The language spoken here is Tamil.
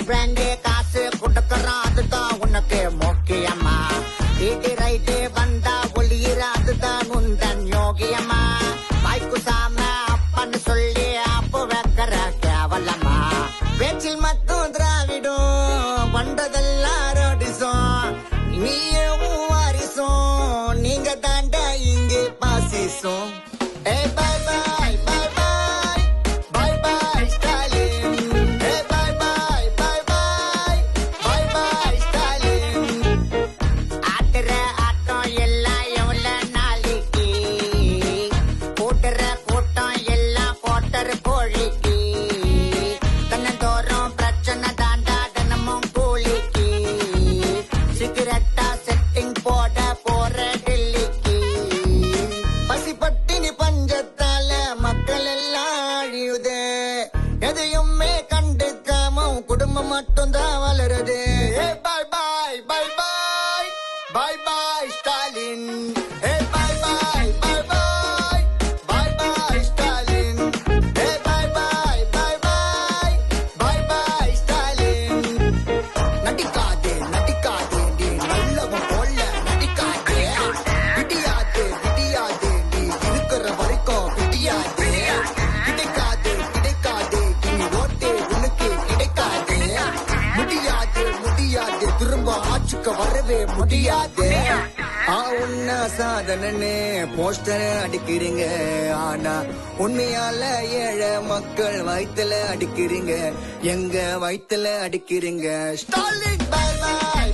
பிராண்டு காசு கொடுக்கறான் அதுதான் உனக்கு முக்கியமா வீட்டு ரைட்டு வந்தா ஒளியிற அதுதான் உந்தன் யோகியம்மா வாய்க்கு சாம அப்பன்னு சொல்லி அப்போ வைக்கிற கேவலமா பேச்சில் மட்டும் திராவிடும் பண்றதெல்லாம் ரோடிசம் நீயும் வாரிசும் நீங்க தாண்டா இங்கே பாசிசம் ஏ பாய் பாய் பாய் பாய் பாய் பாய் ஸ்டாலின் ஏ பாய் பாய் பாய் பாய் பாய் பாய் ஸ்டாலின் ஆட்டுற ஆட்டம் எல்லாம் எவ்வளவு நாளைக்கு கூட்டுற கூட்டம் எல்லாம் கோட்டர் கோழிக்கு தன்னந்தோறும் பிரச்சனை தாண்டா தினமும் கூலிக்கு சிகரெட்டா செட்டிங் போட போற டெல்லிக்கு பசி பட்டினி பஞ்சத்தால மக்கள் எல்லாம் அழியுது எதையுமே கண்டுக்காம குடும்பம் மட்டும் தான் வளருது பாய் பாய் பாய் பாய் பாய் பாய் ஸ்டாலின் பாய் பாய் பாய் பாய் பாய் பாய் ஸ்டாலின் பாய் பாய் பாய் பாய் பாய் பாய் ஸ்டாலின் நடிக்காதே நடிக்காதே நீ நல்லவன் போல நடிக்காதே விடியாதே விடியாதே நீ இருக்கிற வரைக்கும் விடியாதே கிடைக்காதே கிடைக்காதே நீ ஓட்டே உனக்கு கிடைக்காதே முடியாதே முடியாதே திரும்ப ஆட்சிக்கு வரவே முடியாதே உன்ன சாதனன்னு போஸ்டர் அடிக்கிறீங்க ஆனா உண்மையால ஏழை மக்கள் வயித்துல அடிக்கிறீங்க எங்க வயித்துல அடிக்கிறீங்க ஸ்டாலின் பாய் பாய்